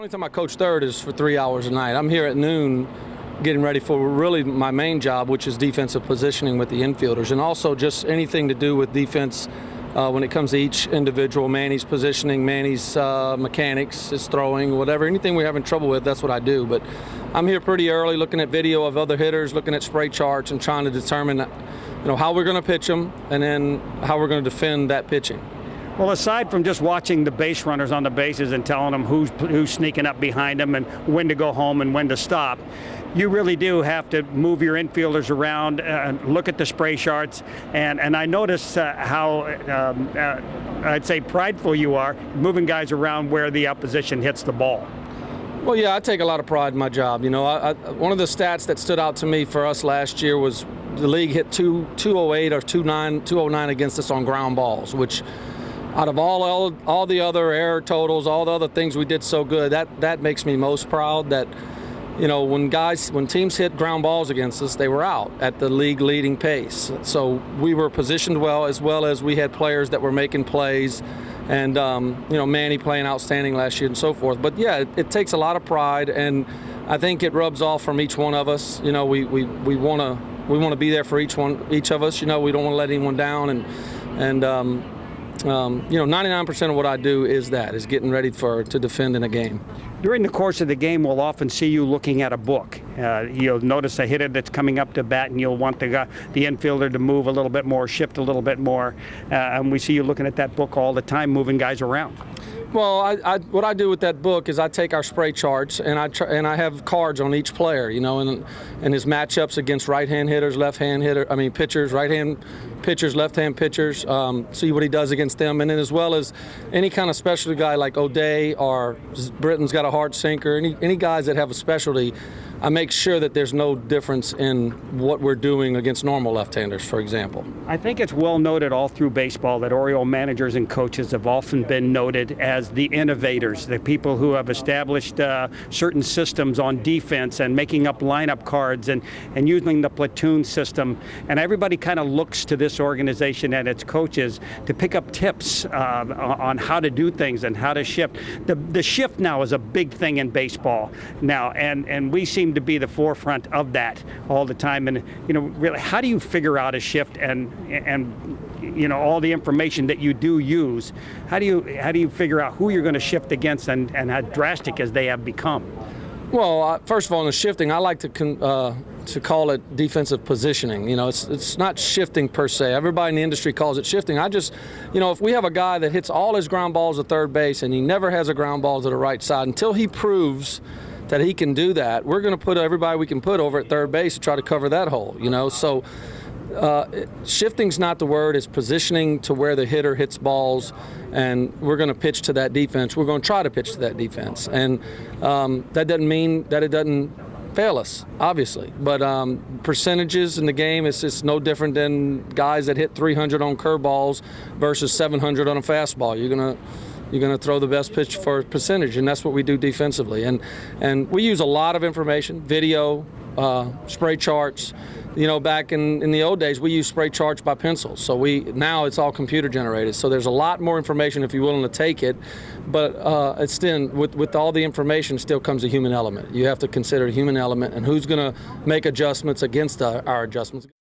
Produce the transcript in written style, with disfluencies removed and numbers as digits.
only time I coach third is for 3 hours a night. I'm here at noon getting ready for really my main job, which is defensive positioning with the infielders, and also just anything to do with defense when it comes to each individual. Manny's positioning, Manny's mechanics, his throwing, whatever, anything we're having trouble with, that's what I do. But I'm here pretty early looking at video of other hitters, looking at spray charts and trying to determine how we're going to pitch them and then how we're going to defend that pitching. Well, aside from just watching the base runners on the bases and telling them who's sneaking up behind them and when to go home and when to stop, you really do have to move your infielders around, look at the spray charts, and I notice how I'd say prideful you are moving guys around where the opposition hits the ball. Well, yeah, I take a lot of pride in my job. One of the stats that stood out to me for us last year was the league hit 208 or 209 against us on ground balls, which out of all the other error totals, all the other things we did so good, that makes me most proud that, when teams hit ground balls against us, they were out at the league leading pace. So we were positioned well as we had players that were making plays, and Manny playing outstanding last year and so forth. But yeah, it takes a lot of pride, and I think it rubs off from each one of us. We want to be there for each of us. We don't want to let anyone down, and 99% of what I do is getting ready to defend in a game. During the course of the game, we'll often see you looking at a book. You'll notice a hitter that's coming up to bat, and you'll want the infielder to move a little bit more, shift a little bit more. And we see you looking at that book all the time, moving guys around. Well, what I do with that book is I take our spray charts and I have cards on each player, and his matchups against right-hand hitters, pitchers, right-hand pitchers, left-hand pitchers, see what he does against them, and then as well as any kind of specialty guy like O'Day or Britton's got a hard sinker, any guys that have a specialty, I make sure that there's no difference in what we're doing against normal left-handers, for example. I think it's well noted all through baseball that Oriole managers and coaches have often been noted as the innovators, the people who have established certain systems on defense and making up lineup cards and using the platoon system. And everybody kind of looks to this organization and its coaches to pick up tips on how to do things and how to shift. The shift now is a big thing in baseball now, and we seem to be the forefront of that all the time. And really, how do you figure out a shift and all the information that you do use? How do you figure out who you're going to shift against and how drastic as they have become? Well, first of all, in the shifting, I like to call it defensive positioning. It's not shifting per se. Everybody in the industry calls it shifting. I just, if we have a guy that hits all his ground balls at third base and he never has a ground ball to the right side, until he proves that he can do that, we're going to put everybody we can put over at third base to try to cover that hole. So shifting's not the word. It's positioning to where the hitter hits balls, and we're going to pitch to that defense. We're going to try to pitch to that defense, and that doesn't mean that it doesn't fail us, obviously. But percentages in the game is just no different than guys that hit 300 on curveballs versus 700 on a fastball. You're going to throw the best pitch for percentage, and that's what we do defensively. And we use a lot of information, video, spray charts. Back in the old days, we used spray charts by pencil. So now it's all computer generated. So there's a lot more information if you're willing to take it. But it's still, with all the information, still comes a human element. You have to consider a human element and who's going to make adjustments against our adjustments.